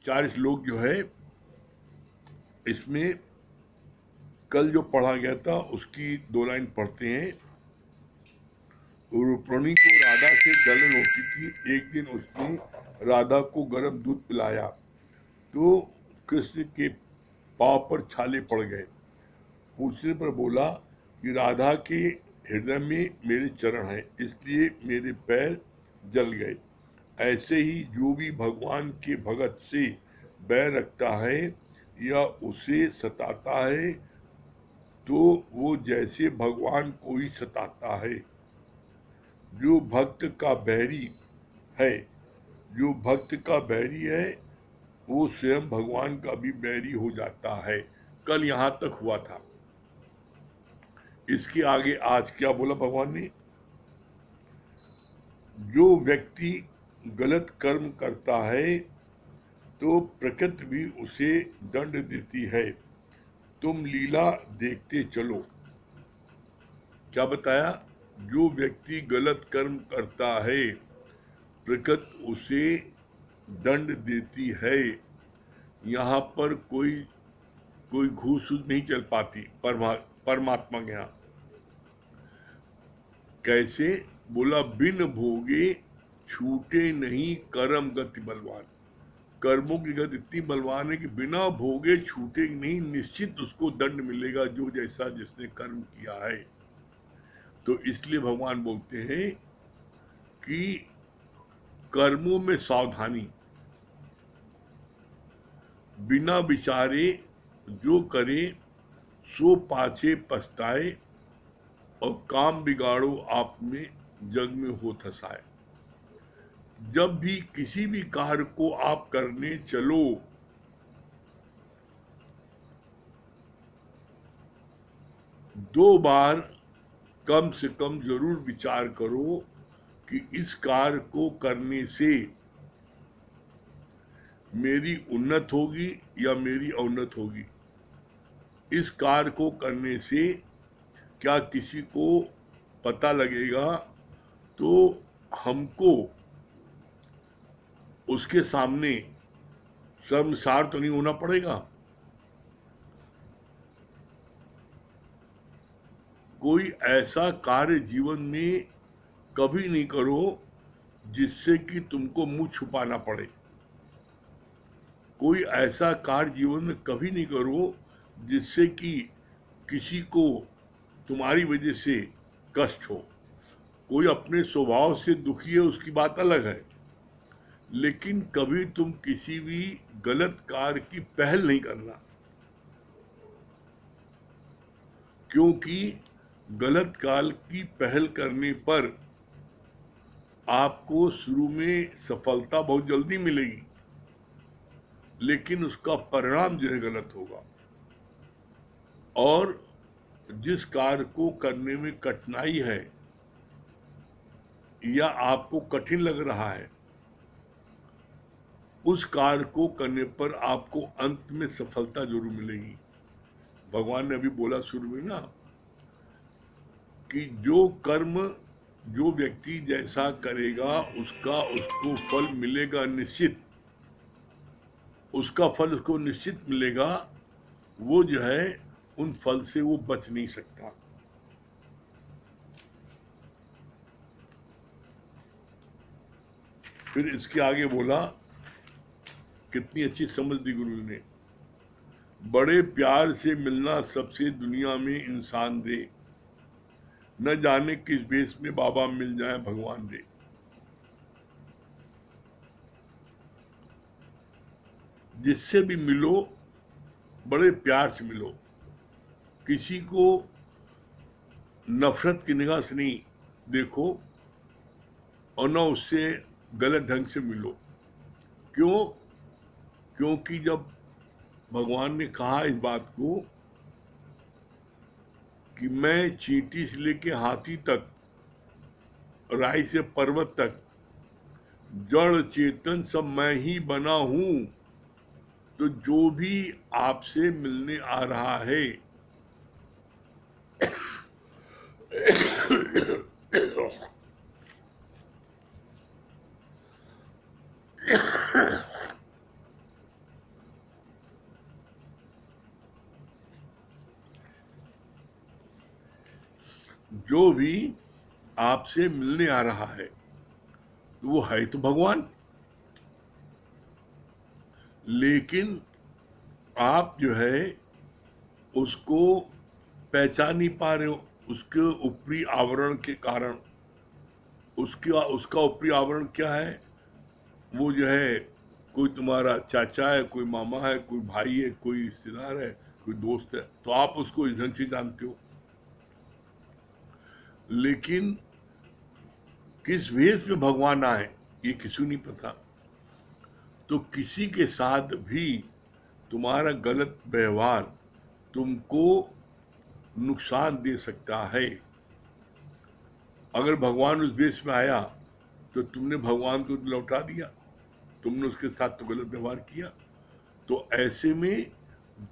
4 श्लोक जो है इसमें कल जो पढ़ा गया था उसकी 2 लाइन पढ़ते हैं। रूपमणी को राधा से जलन होती थी। एक दिन उसने राधा को गर्म दूध पिलाया तो कृष्ण के पांव पर छाले पड़ गए। पूछने पर बोला कि राधा के हृदय में मेरे चरण हैं, इसलिए मेरे पैर जल गए। ऐसे ही जो भी भगवान के भगत से बैर रखता है या उसे सताता है तो वो जैसे भगवान को ही सताता है। जो भक्त का बैरी है जो भक्त का बैरी है वो स्वयं भगवान का भी बैरी हो जाता है। कल यहाँ तक हुआ था। इसके आगे आज क्या बोला भगवान ने? जो व्यक्ति गलत कर्म करता है तो प्रकृति भी उसे दंड देती है। तुम लीला देखते चलो। क्या बताया? जो व्यक्ति गलत कर्म करता है प्रकृति उसे दंड देती है। यहाँ पर कोई घूस नहीं चल पाती परमात्मा के यहाँ। कैसे? बोला बिन भोगे छूटे नहीं कर्म गति बलवान। कर्मों की गति इतनी बलवान है कि बिना भोगे छूटे नहीं, निश्चित उसको दंड मिलेगा जो जैसा जिसने कर्म किया है। तो इसलिए भगवान बोलते हैं कि कर्मों में सावधानी। बिना विचारे जो करे सो पाछे पछताए और काम बिगाड़ो आप में जग में हो थसाए। जब भी किसी भी कार्य को आप करने चलो दो बार कम से कम जरूर विचार करो कि इस कार्य को करने से मेरी उन्नत होगी या मेरी अवनत होगी। इस कार्य को करने से क्या किसी को पता लगेगा तो हमको उसके सामने शर्मसार तो नहीं होना पड़ेगा। कोई ऐसा कार्य जीवन में कभी नहीं करो जिससे कि तुमको मुंह छुपाना पड़े। कोई ऐसा कार्य जीवन में कभी नहीं करो जिससे कि किसी को तुम्हारी वजह से कष्ट हो। कोई अपने स्वभाव से दुखी है उसकी बात अलग है, लेकिन कभी तुम किसी भी गलत कार्य की पहल नहीं करना, क्योंकि गलत कार्य की पहल करने पर आपको शुरू में सफलता बहुत जल्दी मिलेगी, लेकिन उसका परिणाम जो है गलत होगा। और जिस कार्य को करने में कठिनाई है या आपको कठिन लग रहा है उस कार्य को करने पर आपको अंत में सफलता जरूर मिलेगी। भगवान ने अभी बोला शुरू में ना कि जो कर्म जो व्यक्ति जैसा करेगा उसको फल मिलेगा निश्चित। उसका फल उसको निश्चित मिलेगा। वो जो है उन फल से वो बच नहीं सकता। फिर इसके आगे बोला, कितनी अच्छी समझ दी गुरु ने। बड़े प्यार से मिलना सबसे दुनिया में इंसान रे, न जाने किस बेस में बाबा मिल जाए भगवान रे। जिससे भी मिलो बड़े प्यार से मिलो। किसी को नफरत की निगाह से नहीं देखो और न उससे गलत ढंग से मिलो। क्यों? क्योंकि जब भगवान ने कहा इस बात को कि मैं चींटी से लेके हाथी तक, राई से पर्वत तक, जड़ चेतन सब मैं ही बना हूं, तो जो भी आपसे मिलने आ रहा है जो भी आपसे मिलने आ रहा है तो वो है तो भगवान, लेकिन आप जो है उसको पहचान नहीं पा रहे हो, उसके ऊपरी आवरण के कारण। उसका ऊपरी आवरण क्या है? वो जो है कोई तुम्हारा चाचा है, कोई मामा है, कोई भाई है, कोई रिश्तेदार है, कोई दोस्त है, तो आप उसको इस ढंग से जानते हो। लेकिन किस वेश में भगवान आए ये किसी को नहीं पता। तो किसी के साथ भी तुम्हारा गलत व्यवहार तुमको नुकसान दे सकता है। अगर भगवान उस वेश में आया तो तुमने भगवान को लौटा दिया, तुमने उसके साथ तो गलत व्यवहार किया। तो ऐसे में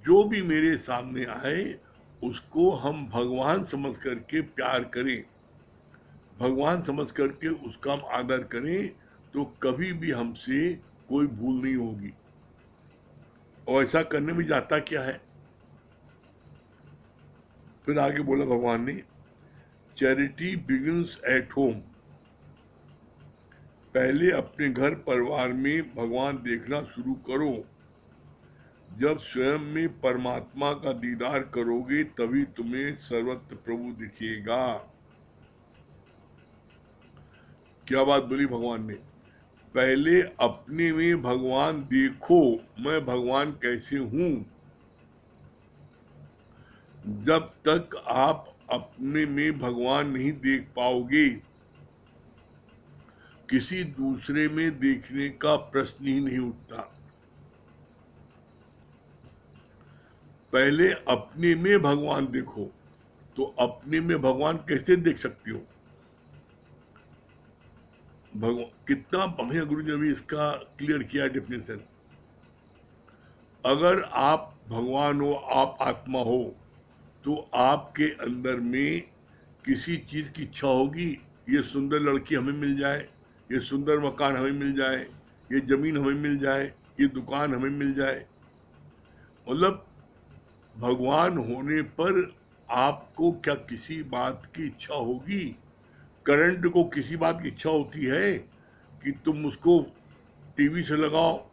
जो भी मेरे सामने आए उसको हम भगवान समझ करके प्यार करें, भगवान समझ करके उसका हम आदर करें, तो कभी भी हमसे कोई भूल नहीं होगी। और ऐसा करने में जाता क्या है? फिर आगे बोला भगवान ने, चैरिटी बिगिंस एट होम। पहले अपने घर परिवार में भगवान देखना शुरू करो। जब स्वयं में परमात्मा का दीदार करोगे तभी तुम्हें सर्वत्र प्रभु दिखेगा। क्या बात बोली भगवान ने? पहले अपने में भगवान देखो, मैं भगवान कैसे हूं। जब तक आप अपने में भगवान नहीं देख पाओगे, किसी दूसरे में देखने का प्रश्न ही नहीं उठता। पहले अपने में भगवान देखो। तो अपने में भगवान कैसे देख सकती हो? भगवान कितना बढ़िया गुरु जी ने अभी इसका क्लियर किया डेफिनेशन। अगर आप भगवान हो, आप आत्मा हो, तो आपके अंदर में किसी चीज की इच्छा होगी, ये सुंदर लड़की हमें मिल जाए, ये सुंदर मकान हमें मिल जाए, ये जमीन हमें मिल जाए, ये दुकान हमें मिल जाए। मतलब भगवान होने पर आपको क्या किसी बात की इच्छा होगी? करंट को किसी बात की इच्छा होती है कि तुम उसको टीवी से लगाओ,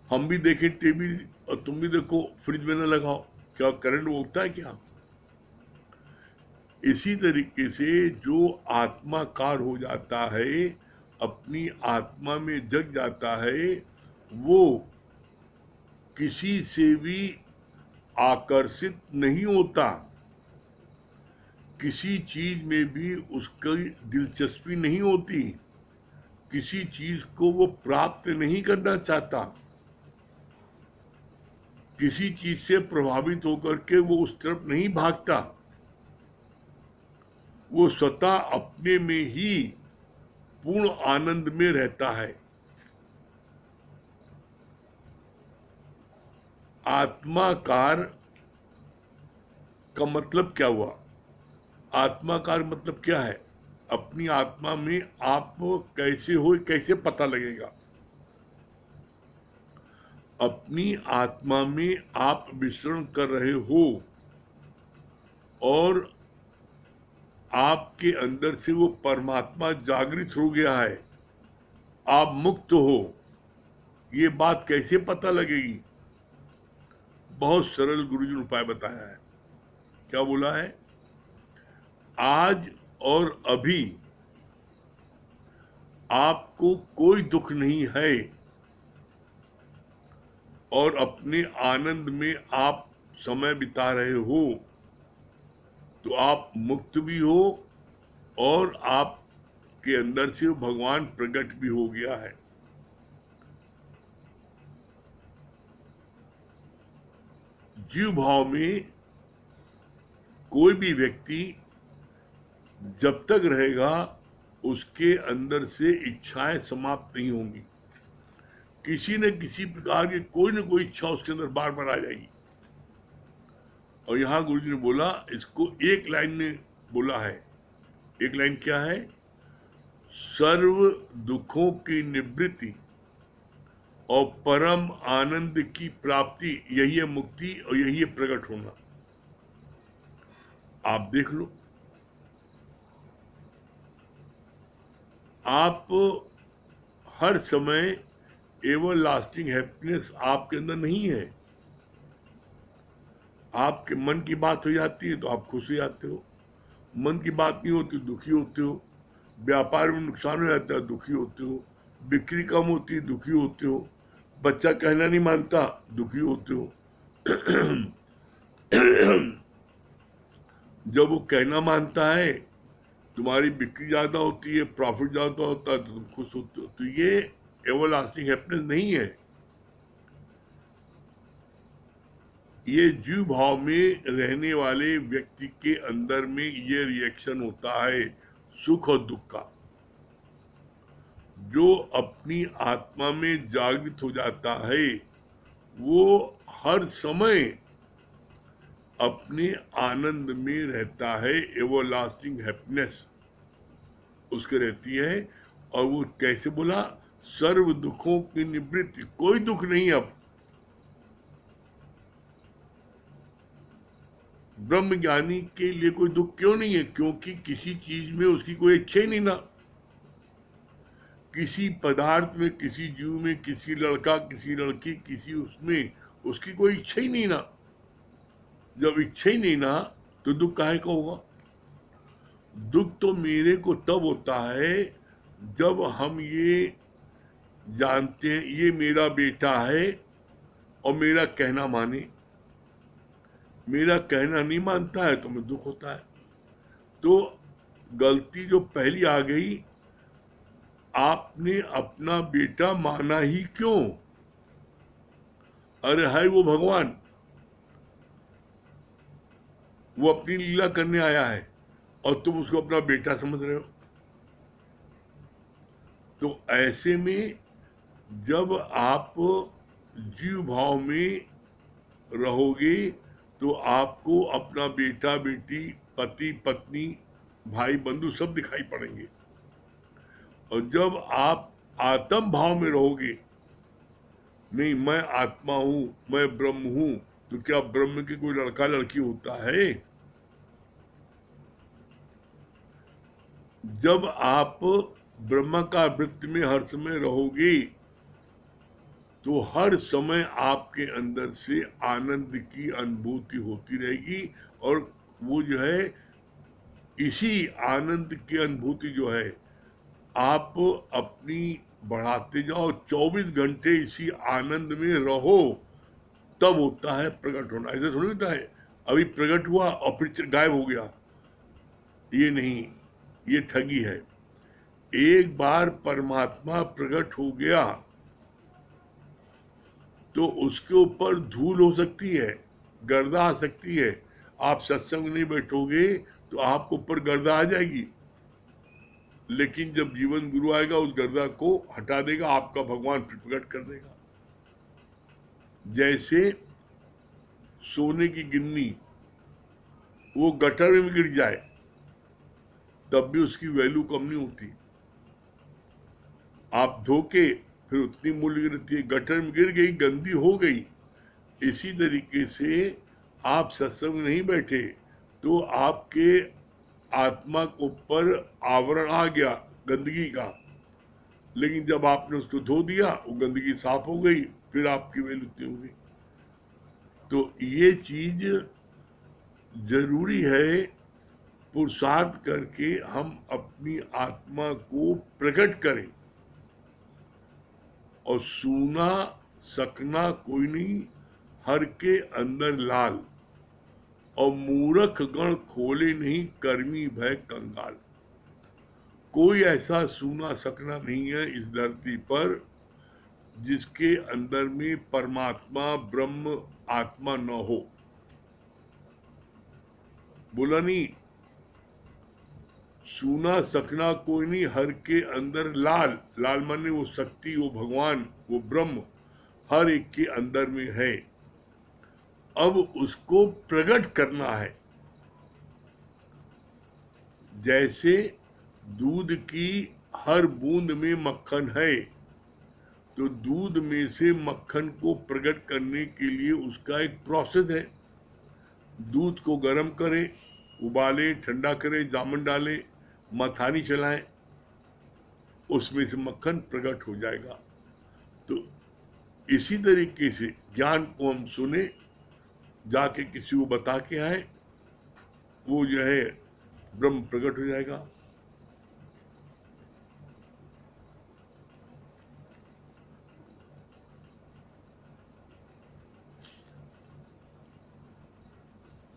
हम भी देखें टीवी और तुम भी देखो, फ्रिज में न लगाओ? क्या करंट बोलता है क्या? इसी तरीके से जो आत्माकार हो जाता है, अपनी आत्मा में जग जाता है, वो किसी से भी आकर्षित नहीं होता, किसी चीज में भी उसकी दिलचस्पी नहीं होती, किसी चीज को वो प्राप्त नहीं करना चाहता, किसी चीज से प्रभावित होकर के वो उस तरफ नहीं भागता। वो स्वतः अपने में ही पूर्ण आनंद में रहता है। आत्माकार का मतलब क्या हुआ? आत्माकार मतलब क्या है? अपनी आत्मा में आप कैसे हो, कैसे पता लगेगा? अपनी आत्मा में आप विचरण कर रहे हो और आपके अंदर से वो परमात्मा जागृत हो गया है, आप मुक्त हो, ये बात कैसे पता लगेगी? बहुत सरल गुरुजी ने उपाय बताया है। क्या बोला है? आज और अभी आपको कोई दुख नहीं है और अपने आनंद में आप समय बिता रहे हो, तो आप मुक्त भी हो और आपके अंदर से भगवान प्रकट भी हो गया है। जीव भाव में कोई भी व्यक्ति जब तक रहेगा उसके अंदर से इच्छाएं समाप्त नहीं होंगी। किसी न किसी प्रकार की कोई न कोई इच्छा उसके अंदर बार बार आ जाएगी। और यहाँ गुरुजी ने बोला, इसको एक लाइन में बोला है। एक लाइन क्या है? सर्व दुखों की निवृत्ति और परम आनंद की प्राप्ति, यही है मुक्ति और यही है प्रकट होना। आप देख लो, आप हर समय एवर लास्टिंग हैप्पीनेस आपके अंदर नहीं है। आपके मन की बात हो जाती है तो आप खुश हो जाते हो, मन की बात नहीं होती दुखी होते हो, व्यापार में नुकसान हो जाता है दुखी होते हो, बिक्री कम होती है दुखी होते हो, बच्चा कहना नहीं मानता दुखी होते हो। जब वो कहना मानता है, तुम्हारी बिक्री ज्यादा होती है, प्रॉफिट ज्यादा होता है तो तुम खुश होते हो। तो ये एवरलास्टिंग हैप्पीनेस नहीं है। ये जीव भाव में रहने वाले व्यक्ति के अंदर में ये रिएक्शन होता है सुख और दुख का। जो अपनी आत्मा में जागृत हो जाता है वो हर समय अपने आनंद में रहता है, एवरलास्टिंग हैप्पीनेस उसके रहती है। और वो कैसे बोला, सर्व दुखों की निवृत्ति, कोई दुख नहीं अब। ब्रह्म ज्ञानी के लिए कोई दुख क्यों नहीं है? क्योंकि किसी चीज में उसकी कोई इच्छा ही नहीं ना। किसी पदार्थ में, किसी जीव में, किसी लड़का, किसी लड़की, किसी उसमें उसकी कोई इच्छा ही नहीं ना। जब इच्छा ही नहीं ना तो दुख काहे का होगा? दुख तो मेरे को तब होता है जब हम ये जानते हैं ये मेरा बेटा है और मेरा कहना माने। मेरा कहना नहीं मानता है तो मैं दुख होता है। तो गलती जो पहली आ गई, आपने अपना बेटा माना ही क्यों? अरे है वो भगवान, वो अपनी लीला करने आया है और तुम उसको अपना बेटा समझ रहे हो। तो ऐसे में जब आप जीव भाव में रहोगे तो आपको अपना बेटा बेटी, पति पत्नी, भाई बंधु सब दिखाई पड़ेंगे। और जब आप आत्म भाव में रहोगे, नहीं मैं आत्मा हूं, मैं ब्रह्म हूं, तो क्या ब्रह्म की कोई लड़का लड़की होता है? जब आप ब्रह्म का वृत्ति में हर समय रहोगे तो हर समय आपके अंदर से आनंद की अनुभूति होती रहेगी। और वो जो है, इसी आनंद की अनुभूति जो है आप अपनी बढ़ाते जाओ, 24 घंटे इसी आनंद में रहो, तब होता है प्रकट होना। ऐसा थोड़ी होता है अभी प्रकट हुआ और फिर गायब हो गया, ये नहीं, ये ठगी है। एक बार परमात्मा प्रकट हो गया तो उसके ऊपर धूल हो सकती है, गर्दा आ सकती है। आप सत्संग नहीं बैठोगे तो आपके ऊपर गर्दा आ जाएगी, लेकिन जब जीवन गुरु आएगा उस गर्दा को हटा देगा, आपका भगवान फिर प्रकट कर देगा। जैसे सोने की गिन्नी वो गटर में गिर जाए तब भी उसकी वैल्यू कम नहीं होती। आप धोके फिर उतनी मूल्य रहती है। गटर में गिर गई, गंदी हो गई। इसी तरीके से आप सत्संग नहीं बैठे तो आपके आत्मा के ऊपर आवरण आ गया गंदगी का, लेकिन जब आपने उसको धो दिया वो गंदगी साफ हो गई, फिर आपकी वैल्यू उतनी हो गई। तो ये चीज जरूरी है, पुरुषार्थ करके हम अपनी आत्मा को प्रकट करें। और सूना सकना कोई नहीं, हर के अंदर लाल, और मूर्ख गण खोले नहीं, कर्मी भय कंगाल। कोई ऐसा सूना सकना नहीं है इस धरती पर जिसके अंदर में परमात्मा ब्रह्म आत्मा न हो। बोला नहीं, सूना सकना कोई नहीं, हर के अंदर लाल, लाल माने वो शक्ति, वो भगवान, वो ब्रह्म हर एक के अंदर में है। अब उसको प्रकट करना है। जैसे दूध की हर बूंद में मक्खन है, तो दूध में से मक्खन को प्रकट करने के लिए उसका एक प्रोसेस है। दूध को गर्म करें, उबाले, ठंडा करें, जामुन डालें, मथानी चलाएं, उसमें से मक्खन प्रकट हो जाएगा। तो इसी तरीके से ज्ञान को हम सुने, जाके किसी को बता के आए, वो जो है ब्रह्म प्रकट हो जाएगा।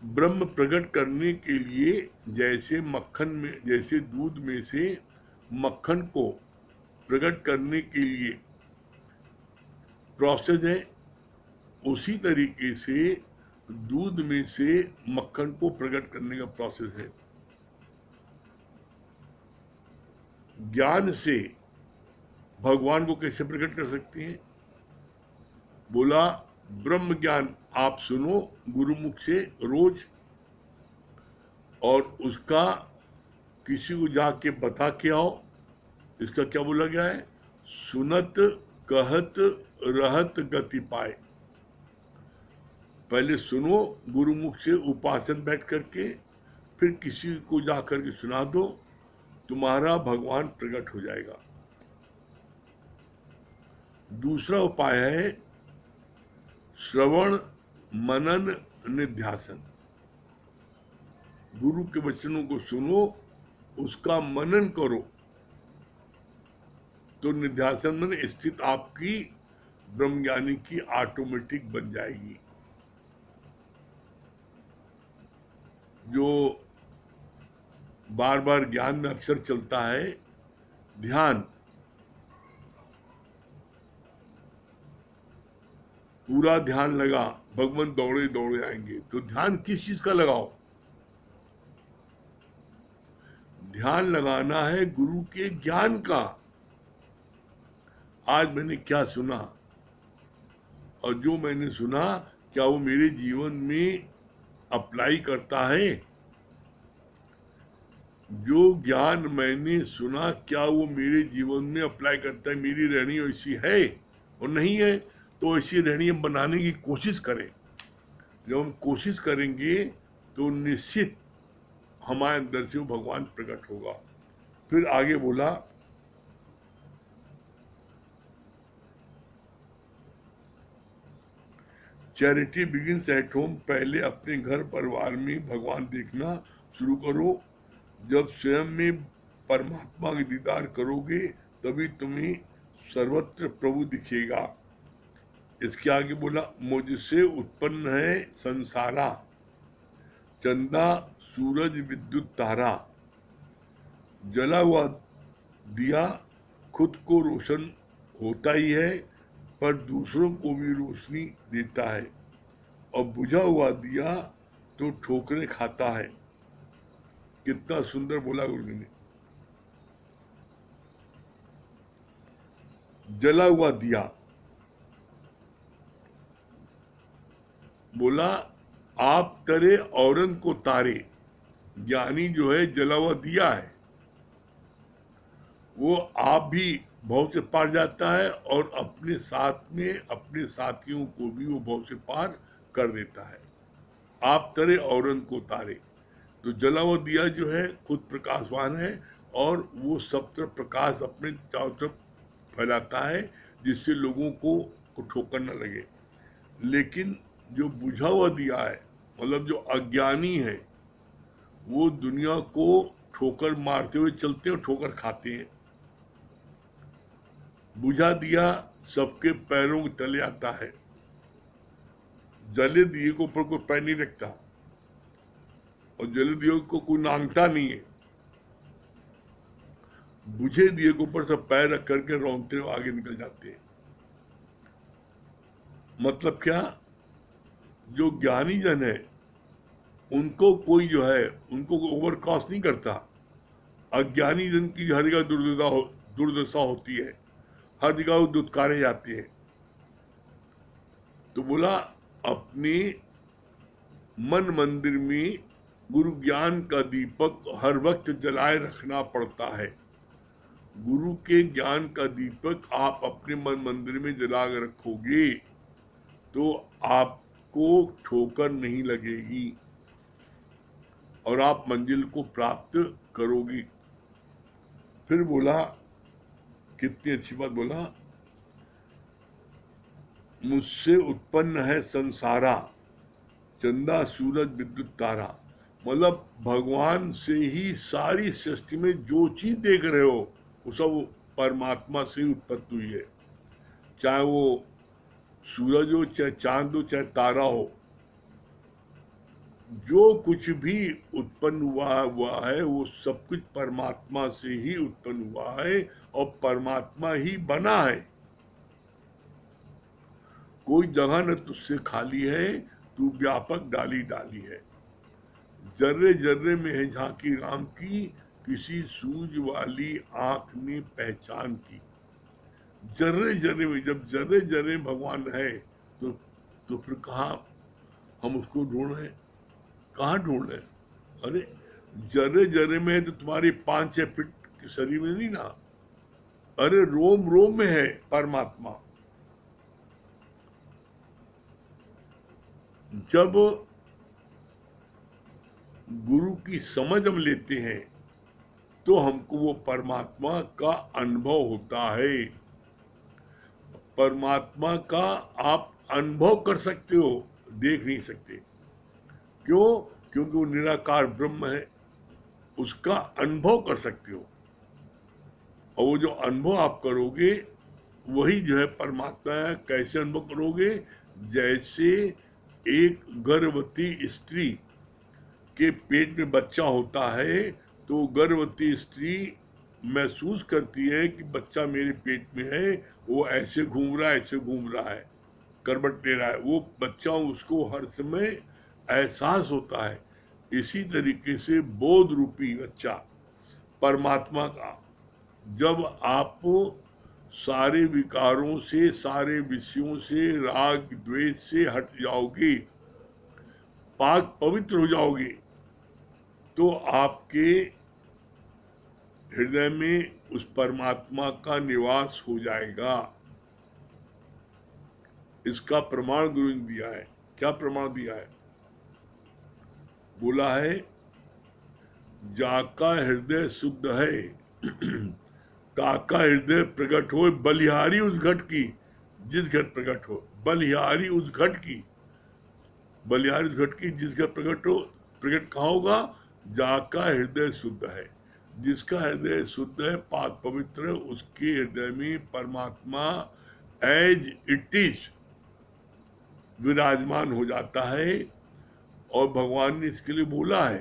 ब्रह्म प्रकट करने के लिए जैसे दूध में से मक्खन को प्रकट करने के लिए प्रोसेस है, उसी तरीके से दूध में से मक्खन को प्रकट करने का प्रोसेस है। ज्ञान से भगवान को कैसे प्रकट कर सकते हैं? बोला ब्रह्म ज्ञान आप सुनो गुरुमुख से रोज, और उसका किसी को जाके बता के आओ। इसका क्या बोला गया है? सुनत कहत रहत गति पाए। पहले सुनो गुरुमुख से उपासन बैठ करके, फिर किसी को जा करके सुना दो, तुम्हारा भगवान प्रकट हो जाएगा। दूसरा उपाय है श्रवण मनन निध्यासन। गुरु के वचनों को सुनो, उसका मनन करो, तो निध्यासन में स्थित आपकी ब्रह्मज्ञानी की ऑटोमेटिक बन जाएगी। जो बार बार ज्ञान में अक्सर चलता है ध्यान, पूरा ध्यान लगा, भगवान दौड़े दौड़े आएंगे। तो ध्यान किस चीज का लगाओ? ध्यान लगाना है गुरु के ज्ञान का। आज मैंने क्या सुना, और जो मैंने सुना क्या वो मेरे जीवन में अप्लाई करता है? जो ज्ञान मैंने सुना क्या वो मेरे जीवन में अप्लाई करता है? मेरी रहनी ऐसी है और नहीं है, तो ऐसी रहनी हम बनाने की कोशिश करें। जब हम कोशिश करेंगे तो निश्चित हमारे अंदर से वो भगवान प्रकट होगा। फिर आगे बोला चैरिटी बिगिंस एट होम। पहले अपने घर परिवार में भगवान देखना शुरू करो। जब स्वयं में परमात्मा का दीदार करोगे तभी तुम्हें सर्वत्र प्रभु दिखेगा। इसके आगे बोला मुझसे उत्पन्न है संसारा, चंदा सूरज विद्युत तारा। जला हुआ दिया खुद को रोशन होता ही है, पर दूसरों को भी रोशनी देता है, और बुझा हुआ दिया तो ठोकरें खाता है। कितना सुंदर बोला गुरु ने। जला हुआ दिया, बोला आप तरे औरन को तारे। ज्ञानी जो है जला हुआ दिया है, वो आप भी भव से पार जाता है, और अपने साथ में अपने साथियों को भी वो भव से पार कर देता है। आप तरे औरन को तारे। तो जला हुआ दिया जो है खुद प्रकाशवान है, और वो सब तरफ प्रकाश अपने चारों तरफ फैलाता है, जिससे लोगों को ठोकर न लगे। लेकिन जो बुझा हुआ दिया है, मतलब जो अज्ञानी है, वो दुनिया को ठोकर मारते हुए चलते हैं और ठोकर खाते हैं। बुझा दिया सबके पैरों के तले आता है। जले दिए के ऊपर कोई पैर नहीं रखता, और जले दिए को कोई नांगता नहीं है। बुझे दिए के ऊपर सब पैर रख करके रौंदते हुए आगे निकल जाते हैं। मतलब क्या? जो ज्ञानी जन है उनको कोई जो है उनको ओवर क्रॉस नहीं करता। अज्ञानी जन की हर जगह दुर्दशा होती है, हर जगह वो दुत्कारे जाते हैं। तो बोला अपने मन मंदिर में गुरु ज्ञान का दीपक हर वक्त जलाए रखना पड़ता है। गुरु के ज्ञान का दीपक आप अपने मन मंदिर में जला कर रखोगे तो आपको ठोकर नहीं लगेगी, और आप मंजिल को प्राप्त करोगी। फिर बोला कितनी अच्छी बात बोला। मुझसे उत्पन्न है संसारा, चंदा सूरज विद्युत तारा। मतलब भगवान से ही सारी सृष्टि में जो चीज देख रहे हो वो सब परमात्मा से ही उत्पत्ति हुई है। चाहे वो सूरज हो, चाहे चांद हो, चाहे तारा हो, जो कुछ भी उत्पन्न हुआ है वो सब कुछ परमात्मा से ही उत्पन्न हुआ है और परमात्मा ही बना है। कोई जगह न तुझसे खाली है, तू व्यापक डाली डाली है। जर्रे जर्रे में है झांकी राम की, किसी सूझ वाली आंख ने पहचान की। जर्रे जर्रे में, जब जर्रे जर्रे भगवान है तो फिर कहाँ हम उसको ढूंढे, कहाँ ढूंढे? अरे जर्रे जर्रे में है तो तुम्हारी 5-6 फीट के शरीर में नहीं ना, अरे रोम रोम में है परमात्मा। जब गुरु की समझ हम लेते हैं तो हमको वो परमात्मा का अनुभव होता है। परमात्मा का आप अनुभव कर सकते हो, देख नहीं सकते। क्यों? क्योंकि वो निराकार ब्रह्म है, उसका अनुभव कर सकते हो। और वो जो अनुभव आप करोगे वही जो है परमात्मा है। कैसे अनुभव करोगे? जैसे एक गर्भवती स्त्री के पेट में बच्चा होता है तो गर्भवती स्त्री महसूस करती है कि बच्चा मेरे पेट में है, वो ऐसे घूम रहा है, ऐसे घूम रहा है, करवट ले रहा है, वो बच्चा उसको हर समय एहसास होता है। इसी तरीके से बोध रूपी बच्चा परमात्मा का, जब आप सारे विकारों से, सारे विषयों से, राग द्वेष से हट जाओगे, पाक पवित्र हो जाओगे, तो आपके हृदय में उस परमात्मा का निवास हो जाएगा। इसका प्रमाण गुरु ने दिया है। क्या प्रमाण दिया है? बोला है जाका हृदय शुद्ध है ताका हृदय प्रकट हो, बलिहारी उस घट की जिस घट प्रकट हो। बलिहारी उस घट की, बलिहारी उस घट की जिस घट प्रकट हो। प्रकट कहाँ होगा? जाका हृदय शुद्ध है। जिसका हृदय शुद्ध है, पाक पवित्र, उसके हृदय में परमात्मा एज इट इज विराजमान हो जाता है। और भगवान ने इसके लिए बोला है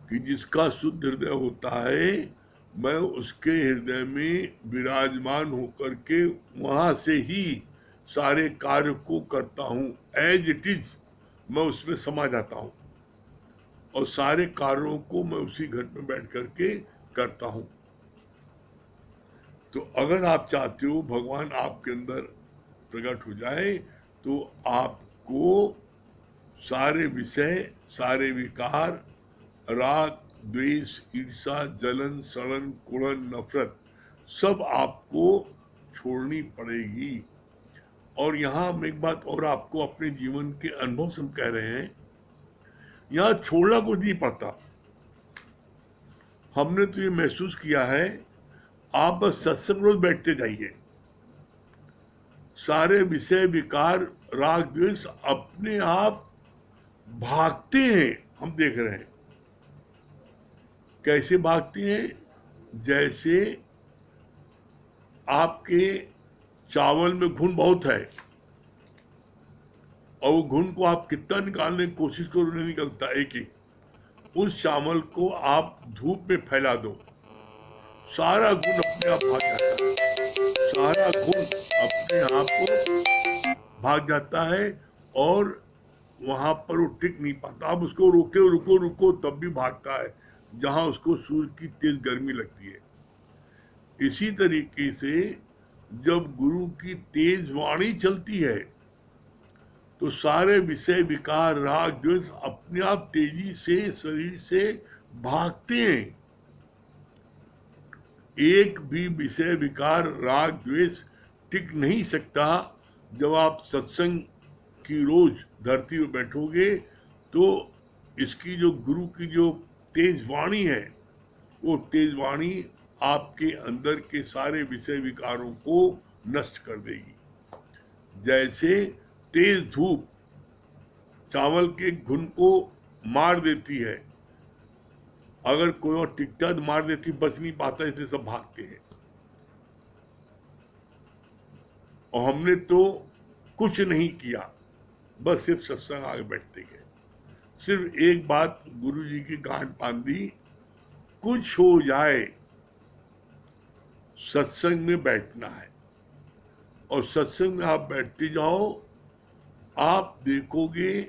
कि जिसका शुद्ध हृदय होता है, मैं उसके हृदय में विराजमान होकर के वहां से ही सारे कार्य को करता हूँ। एज इट इज मैं उसमें समा जाता हूँ और सारे कार्यों को मैं उसी घट में बैठ करके करता हूँ। तो अगर आप चाहते हो भगवान आपके अंदर प्रकट हो जाए तो आपको सारे विषय, सारे विकार, राग द्वेष, ईर्षा, जलन, सड़न, कुड़न, नफरत सब आपको छोड़नी पड़ेगी। और यहाँ हम एक बात और आपको अपने जीवन के अनुभव से हम कह रहे हैं, यहाँ छोड़ना कुछ नहीं पड़ता। हमने तो ये महसूस किया है, आप बस सत्संग रोज बैठते जाइए, सारे विषय विकार राग द्वेष अपने आप भागते हैं। हम देख रहे हैं कैसे भागते हैं। जैसे आपके चावल में घुन बहुत है और वो घुन को आप कितना निकालने की कोशिश करो, नहीं निकलता एक एक। उस चावल को आप धूप में फैला दो, सारा गुण अपने आप भाग जाता है। सारा गुण अपने आप को भाग जाता है और वहां पर वो टिक नहीं पाता। आप उसको रोके, रुको रुको तब भी भागता है जहां उसको सूर्य की तेज गर्मी लगती है। इसी तरीके से जब गुरु की तेज वाणी चलती है तो सारे विषय विकार राग द्वेष अपने आप तेजी से शरीर से भागते हैं। एक भी विषय विकार राग द्वेष टिक नहीं सकता। जब आप सत्संग की रोज धरती पर बैठोगे तो इसकी जो गुरु की जो तेज वाणी है, वो तेज वाणी आपके अंदर के सारे विषय विकारों को नष्ट कर देगी। जैसे तेज धूप चावल के घुन को मार देती है, अगर कोई और टिकटा तो मार देती, बच नहीं पाता, इसलिए सब भागते हैं। और हमने तो कुछ नहीं किया, बस सिर्फ सत्संग आगे बैठते गए। सिर्फ एक बात गुरु जी की गांठ बांध दी, कुछ हो जाए सत्संग में बैठना है। और सत्संग में आप बैठते जाओ, आप देखोगे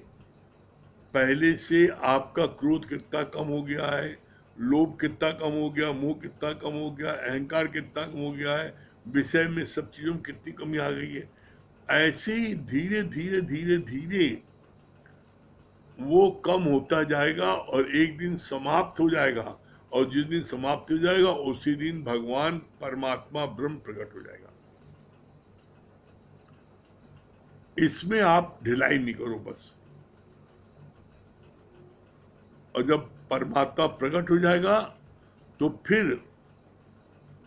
पहले से आपका क्रोध कितना कम हो गया है, लोभ कितना कम हो गया, मोह कितना कम हो गया, अहंकार कितना कम हो गया है, विषय में सब चीजों में कितनी कमी आ गई है। ऐसे ही धीरे धीरे धीरे धीरे वो कम होता जाएगा और एक दिन समाप्त हो जाएगा। और जिस दिन समाप्त हो जाएगा उसी दिन भगवान परमात्मा ब्रह्म प्रकट हो जाएगा। इसमें आप ढिलाई नहीं करो बस। और जब परमात्मा प्रकट हो जाएगा तो फिर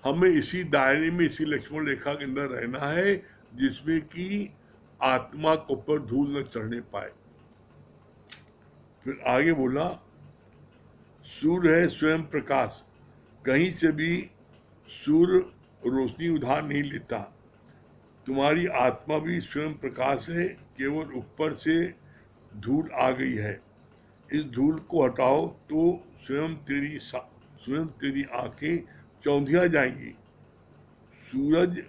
हमें इसी दायरे में, इसी लक्ष्मण रेखा के अंदर रहना है जिसमें कि आत्मा को ऊपर धूल न चढ़ने पाए। फिर आगे बोला, सूर्य है स्वयं प्रकाश, कहीं से भी सूर्य रोशनी उधार नहीं लेता। तुम्हारी आत्मा भी स्वयं प्रकाश है, केवल ऊपर से धूल आ गई है। इस धूल को हटाओ तो स्वयं तेरी आंखें चौंधिया जाएंगी। सूरज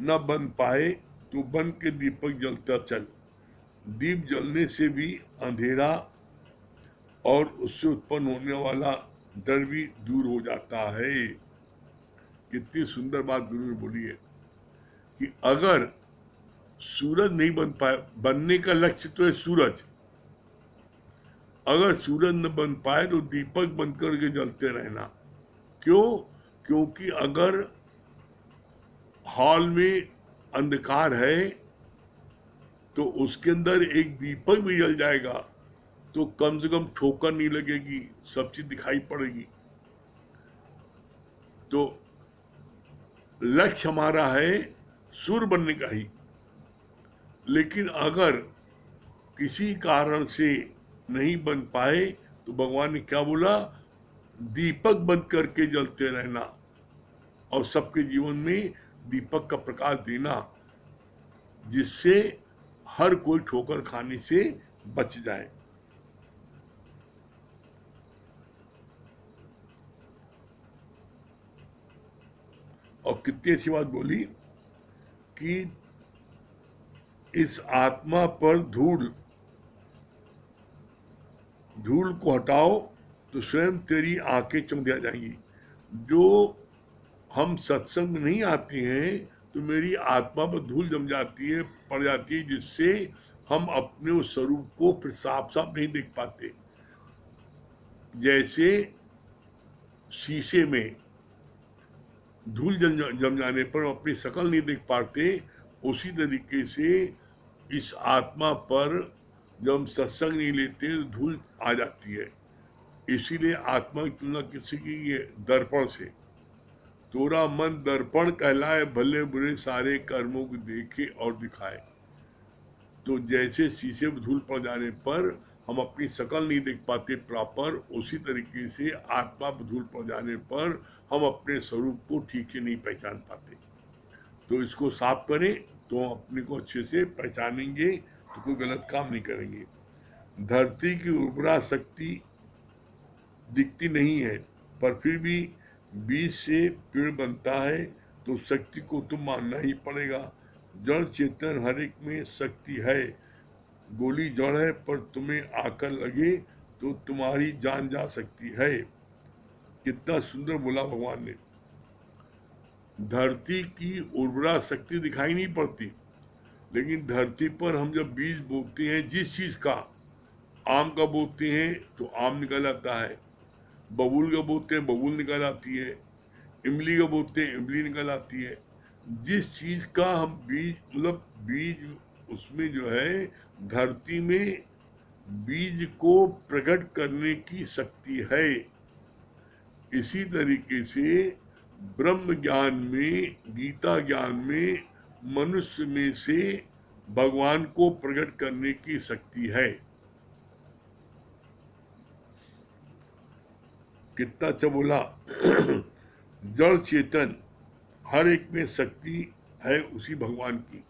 न बन पाए तो बन के दीपक जलता चल। दीप जलने से भी अंधेरा और उससे उत्पन्न होने वाला डर भी दूर हो जाता है। कितनी सुंदर बात गुरु ने बोली है कि अगर सूरज नहीं बन पाए, बनने का लक्ष्य तो है सूरज, अगर सूरज न बन पाए तो दीपक बनकर के जलते रहना। क्यों? क्योंकि अगर हॉल में अंधकार है तो उसके अंदर एक दीपक भी जल जाएगा तो कम से कम ठोकर नहीं लगेगी, सब चीज दिखाई पड़ेगी। तो लक्ष्य हमारा है सूर्य बनने का ही। लेकिन अगर किसी कारण से नहीं बन पाए तो भगवान ने क्या बोला, दीपक बंद करके जलते रहना और सबके जीवन में दीपक का प्रकाश देना, जिससे हर कोई ठोकर खाने से बच जाए। और कितनी अच्छी बात बोली कि इस आत्मा पर धूल को हटाओ तो स्वयं तेरी आंखें चमक जाएंगी। जो हम सत्संग में नहीं आते हैं तो मेरी आत्मा पर धूल जम जाती है, पड़ जाती है, जिससे हम अपने उस स्वरूप को फिर साफ साफ नहीं देख पाते। जैसे शीशे में धूल जम जाने पर हम अपनी शकल नहीं देख पाते, उसी तरीके से इस आत्मा पर जब हम सत्संग नहीं लेते तो धूल आ जाती है। इसीलिए आत्मा की तुलना किसी की है दर्पण से। तोरा मन दर्पण कहलाए, भले बुरे सारे कर्मों को देखे और दिखाए। तो जैसे शीशे में धूल पड़ जाने पर हम अपनी शकल नहीं देख पाते प्रॉपर, उसी तरीके से आत्मा पर धूल पड़ जाने पर हम अपने स्वरूप को ठीक से नहीं पहचान पाते। तो इसको साफ करें तो हम अपने को अच्छे से पहचानेंगे, तो कोई गलत काम नहीं करेंगे। धरती की उर्वरा शक्ति दिखती नहीं है, पर फिर भी बीज से पेड़ बनता है, तो शक्ति को तो मानना ही पड़ेगा। जड़ चेतन हर एक में शक्ति है। गोली जड़ है पर तुम्हें आकर लगे तो तुम्हारी जान जा सकती है। कितना सुंदर बोला भगवान ने। धरती की उर्वरा शक्ति दिखाई नहीं पड़ती, लेकिन धरती पर हम जब बीज बोते हैं, जिस चीज का, आम का बोते हैं तो आम निकल आता है, बबूल का बोते हैं बबूल निकल आती है, इमली का बोते हैं इमली निकल आती है। जिस चीज का हम बीज, मतलब बीज उसमें जो है धरती में बीज को प्रकट करने की शक्ति है। इसी तरीके से ब्रह्म ज्ञान में, गीता ज्ञान में मनुष्य में से भगवान को प्रकट करने की शक्ति है। कितना अच्छा बोला। जड़ चेतन हर एक में शक्ति है उसी भगवान की।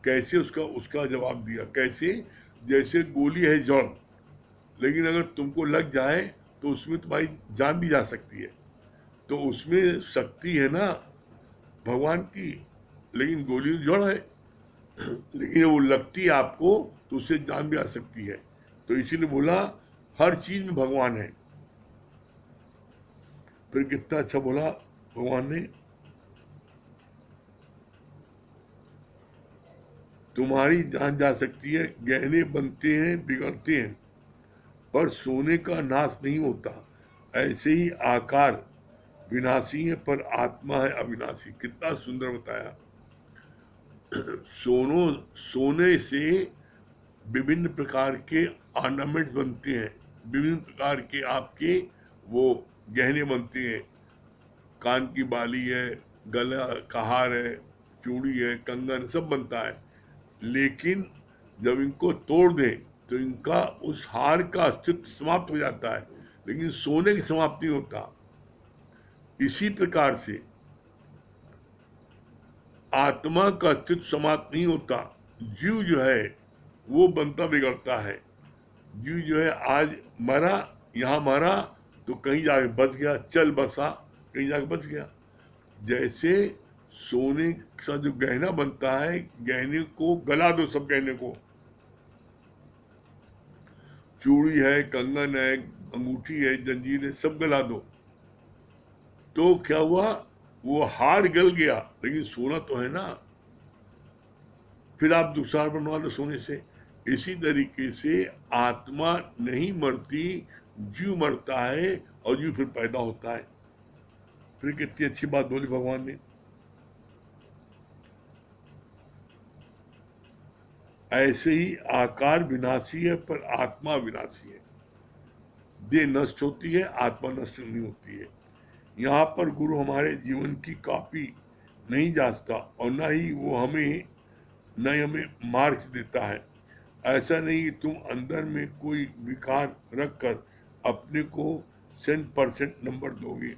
कैसे, उसका उसका जवाब दिया कैसे। जैसे गोली है जड़, लेकिन अगर तुमको लग जाए तो उसमें तुम्हारी जान भी जा सकती है, तो उसमें शक्ति है ना भगवान की। लेकिन गोली तो जड़ है, लेकिन वो लगती है आपको तो उससे जान भी आ सकती है। तो इसीलिए बोला हर चीज में भगवान है। फिर कितना अच्छा बोला भगवान ने, तुम्हारी जान जा सकती है, गहने बनते हैं बिगड़ते हैं पर सोने का नाश नहीं होता। ऐसे ही आकार विनाशी है पर आत्मा है अविनाशी। कितना सुंदर बताया। सोनो सोने से विभिन्न प्रकार के ऑर्नामेंट्स बनते हैं, विभिन्न प्रकार के आपके वो गहने बनते हैं। कान की बाली है, गला का हार है, चूड़ी है, कंगन सब बनता है। लेकिन जब इनको तोड़ दें तो इनका उस हार का अस्तित्व समाप्त हो जाता है, लेकिन सोने की समाप्ति नहीं होता। इसी प्रकार से आत्मा का अस्तित्व समाप्त नहीं होता। जीव जो है वो बनता बिगड़ता है। जीव जो है आज मरा, यहाँ मरा तो कहीं जाके बच गया, चल बसा कहीं जाके बच गया। जैसे सोने का जो गहना बनता है, गहने को गला दो, सब गहने को, चूड़ी है, कंगन है, अंगूठी है, जंजीर है, सब गला दो, तो क्या हुआ, वो हार गल गया, लेकिन सोना तो है ना। फिर आप दूसरा बनवा लो सोने से। इसी तरीके से आत्मा नहीं मरती, जीव मरता है और जीव फिर पैदा होता है। फिर कितनी अच्छी बात बोली भगवान ने। ऐसे ही आकार विनाशी है पर आत्मा विनाशी है। देह नष्ट होती है, आत्मा नष्ट नहीं होती है। यहाँ पर गुरु हमारे जीवन की कॉपी नहीं जांचता और न ही वो हमें मार्क्स देता है। ऐसा नहीं कि तुम अंदर में कोई विकार रख कर अपने को 100% नंबर दोगे।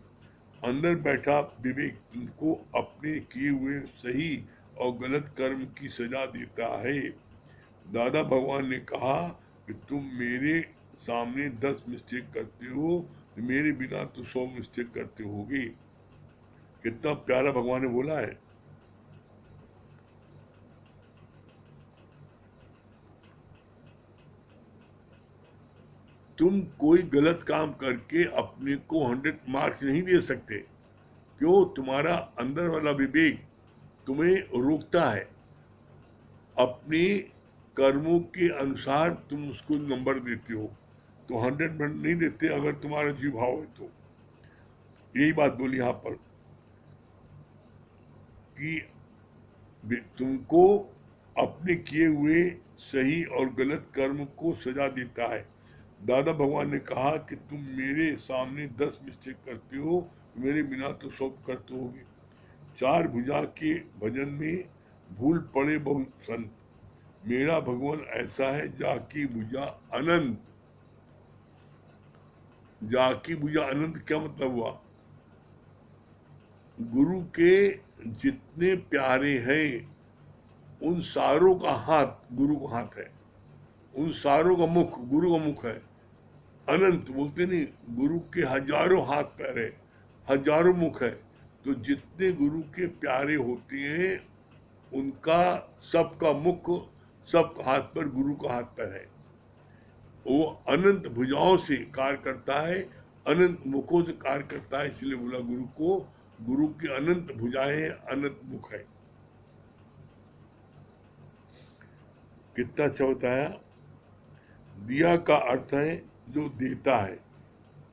अंदर बैठा विवेक तुमको अपने किए हुए सही और गलत कर्म की सजा देता है। दादा भगवान ने कहा कि तुम मेरे सामने 10 मिस्टेक करते हो, मेरे बिना तो 100 मिस्टेक करते होगे। कितना प्यारा भगवान ने बोला है। तुम कोई गलत काम करके अपने को 100 मार्क्स नहीं दे सकते। क्यों? तुम्हारा अंदर वाला विवेक तुम्हें रोकता है। अपने कर्मों के अनुसार तुम उसको नंबर देते हो, तो 100 नहीं देते अगर तुम्हारा जीव भाव है तो। यही बात बोली यहाँ पर कि तुमको अपने किए हुए सही और गलत कर्म को सजा देता है। दादा भगवान ने कहा कि तुम मेरे सामने 10 मिस्टेक करते हो, मेरे बिना तो सब करते होगे। 4 भुजा के भजन में भूल पड़े बहुत संत, मेरा भगवान ऐसा है जाकी भुजा अनंत। जाकी भुजा अनंत क्या मतलब हुआ? गुरु के जितने प्यारे हैं उन सारों का हाथ गुरु का हाथ है, उन सारों का मुख गुरु का मुख है। अनंत बोलते नहीं, गुरु के हजारों हाथ पैर है, हजारों मुख है। तो जितने गुरु के प्यारे होते हैं उनका सबका मुख, सब हाथ पर गुरु का हाथ पैर है। वो अनंत भुजाओं से कार्य करता है, अनंत मुखों से कार्य करता है। इसलिए बोला गुरु को, गुरु की अनंत भुजाएं, अनंत मुख है। कितना अच्छा बताया। दिया का अर्थ है जो देता है।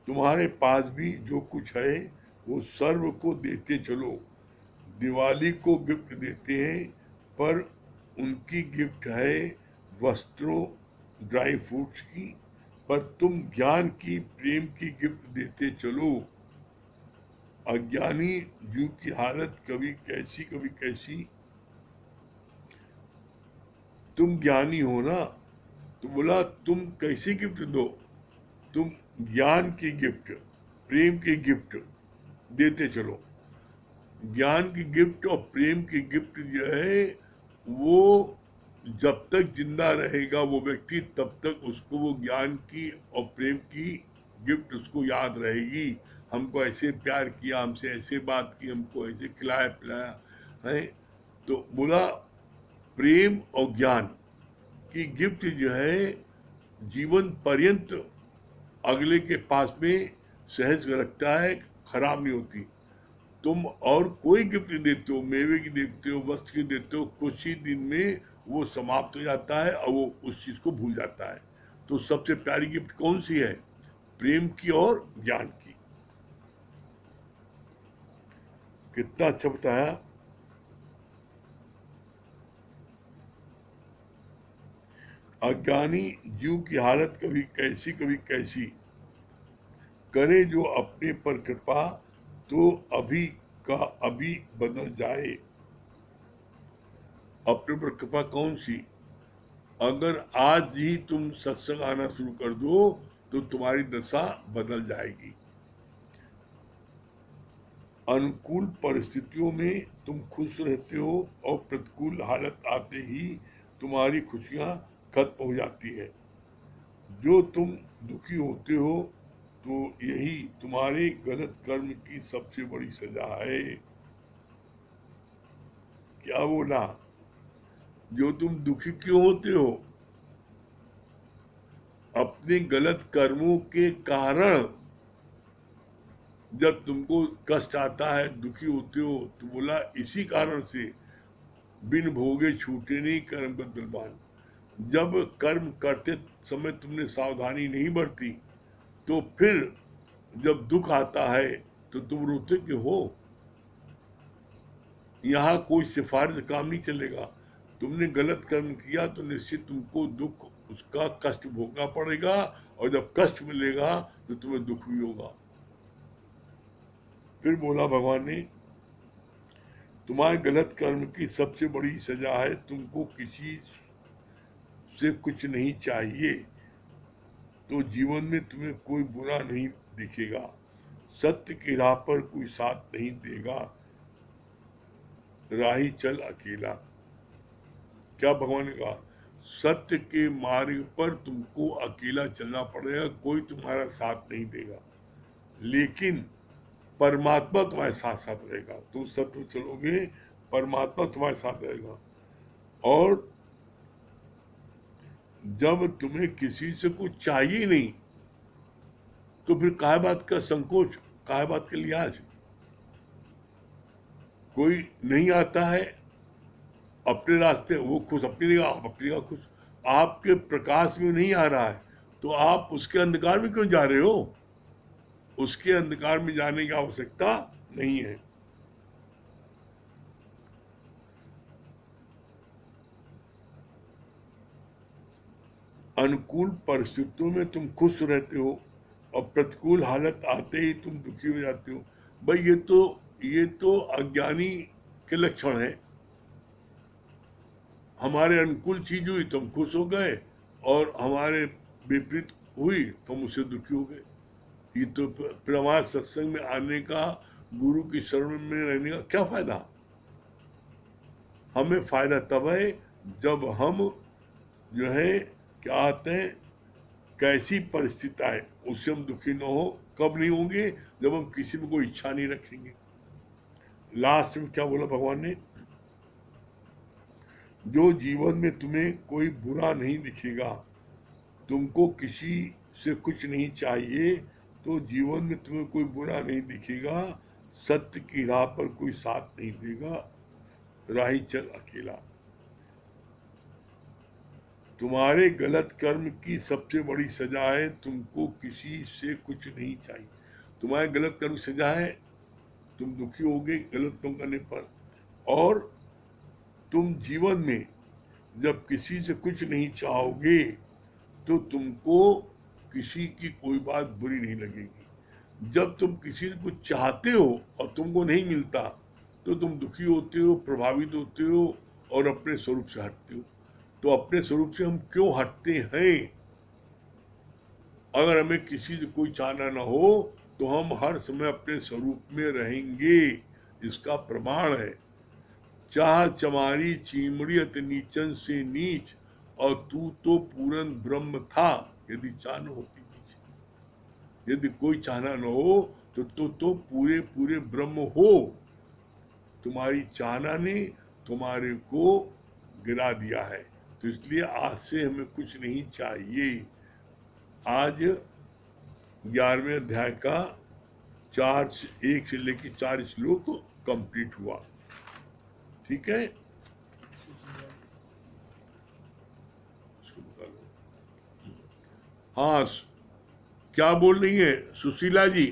तुम्हारे पास भी जो कुछ है वो सर्व को देते चलो। दिवाली को गिफ्ट देते हैं पर उनकी गिफ्ट है वस्त्रों, ड्राई फ्रूट्स की, पर तुम ज्ञान की, प्रेम की गिफ्ट देते चलो। अज्ञानी जीव की हालत कभी कैसी। तुम ज्ञानी हो ना, तो बोला तुम कैसी गिफ्ट दो, तुम ज्ञान की गिफ्ट, प्रेम की गिफ्ट देते चलो। ज्ञान की गिफ्ट और प्रेम की गिफ्ट जो है वो जब तक जिंदा रहेगा वो व्यक्ति, तब तक उसको वो ज्ञान की और प्रेम की गिफ्ट उसको याद रहेगी। हमको ऐसे प्यार किया, हमसे ऐसे बात की, हमको ऐसे खिलाया पिलाया है। तो बोला प्रेम और ज्ञान की गिफ्ट जो है जीवन पर्यंत अगले के पास में सहज रखता है, खराब नहीं होती। तुम और कोई गिफ्ट देते हो, मेवे की देते हो, वस्त्र की देते हो, कुछ ही दिन में वो समाप्त हो जाता है और वो उस चीज को भूल जाता है। तो सबसे प्यारी गिफ्ट कौन सी है? प्रेम की और ज्ञान की। कितना अच्छा बताया। अज्ञानी जीव की हालत कभी कैसी, करे जो अपने पर कृपा, तो अभी का अभी बदल जाए। अपने पर कृपा कौन सी? अगर आज ही तुम सत्संग आना शुरू कर दो तो तुम्हारी दशा बदल जाएगी। अनुकूल परिस्थितियों में तुम खुश रहते हो और प्रतिकूल हालत आते ही तुम्हारी खुशियां खत्म हो जाती है। जो तुम दुखी होते हो तो यही तुम्हारे गलत कर्म की सबसे बड़ी सजा है। क्या बोला? जो तुम दुखी क्यों होते हो? अपने गलत कर्मों के कारण जब तुमको कष्ट आता है, दुखी होते हो, तो बोला इसी कारण से बिन भोगे छूटे नहीं कर्म बदलवान। जब कर्म करते समय तुमने सावधानी नहीं बरती तो फिर जब दुख आता है तो तुम रोते क्यों हो? यहाँ कोई सिफारिश काम नहीं चलेगा। तुमने गलत कर्म किया तो निश्चित तुमको दुख, उसका कष्ट भोगना पड़ेगा, और जब कष्ट मिलेगा तो तुम्हें दुख भी होगा। फिर बोला भगवान ने, तुम्हारे गलत कर्म की सबसे बड़ी सजा है तुमको किसी से कुछ नहीं चाहिए, तो जीवन में तुम्हें कोई बुरा नहीं दिखेगा। सत्य की राह पर कोई साथ नहीं देगा, राही चल अकेला। क्या भगवान ने कहा? सत्य के मार्ग पर तुमको अकेला चलना पड़ेगा, कोई तुम्हारा साथ नहीं देगा, लेकिन परमात्मा तुम्हारे साथ साथ रहेगा। तुम सत्य चलोगे, परमात्मा तुम्हारे साथ रहेगा। और जब तुम्हें किसी से कुछ चाहिए नहीं तो फिर काहे बात का संकोच, काहे बात का लिहाज? कोई नहीं आता है अपने रास्ते, वो खुश अपनी जगह, आप अपनी जगह खुश। आपके प्रकाश में नहीं आ रहा है तो आप उसके अंधकार में क्यों जा रहे हो? उसके अंधकार में जाने की आवश्यकता नहीं है। अनुकूल परिस्थितियों में तुम खुश रहते हो और प्रतिकूल हालत आते ही तुम दुखी हो जाते हो। भाई ये तो अज्ञानी के लक्षण है। हमारे अनुकूल चीज हुई तो हम खुश हो गए, और हमारे विपरीत हुई तो हम उससे दुखी हो गए। ये तो फिर हमारे सत्संग में आने का, गुरु की शरण में रहने का क्या फायदा? हमें फायदा तब है जब हम जो है क्या आते हैं, कैसी परिस्थिति आए उससे हम दुखी न हो। कब नहीं होंगे? जब हम किसी में कोई इच्छा नहीं रखेंगे। लास्ट में क्या बोला भगवान ने? जो जीवन में तुम्हें कोई बुरा नहीं दिखेगा, तुमको किसी से कुछ नहीं चाहिए, तो जीवन में तुम्हें कोई बुरा नहीं दिखेगा, सत्य की राह पर कोई साथ नहीं देगा, राही चल अकेला। तुम्हारे गलत कर्म की सबसे बड़ी सजा है तुमको किसी से कुछ नहीं चाहिए। तुम्हारे गलत कर्म की सजा है, तुम दुखी होगे गलत कर्म करने पर, और तुम जीवन में जब किसी से कुछ नहीं चाहोगे तो तुमको किसी की कोई बात बुरी नहीं लगेगी। जब तुम किसी को चाहते हो और तुमको नहीं मिलता तो तुम दुखी होते हो, प्रभावित होते हो और अपने स्वरूप से हटते हो। तो अपने स्वरूप से हम क्यों हटते हैं? अगर हमें किसी से कोई चाहना ना हो तो हम हर समय अपने स्वरूप में रहेंगे। इसका प्रमाण है, चाह चमारी चीमड़ी अति नीचन से नीच, और तू तो पूरन ब्रह्म था यदि चाह न होती। यदि कोई चाहना न हो तो पूरे पूरे ब्रह्म हो। तुम्हारी चाहना ने तुम्हारे को गिरा दिया है, तो इसलिए आज से हमें कुछ नहीं चाहिए। आज 11वें अध्याय का 1 से लेकर 4 श्लोक कंप्लीट हुआ। ठीक है, हाँ, क्या बोल रही है सुशीला जी?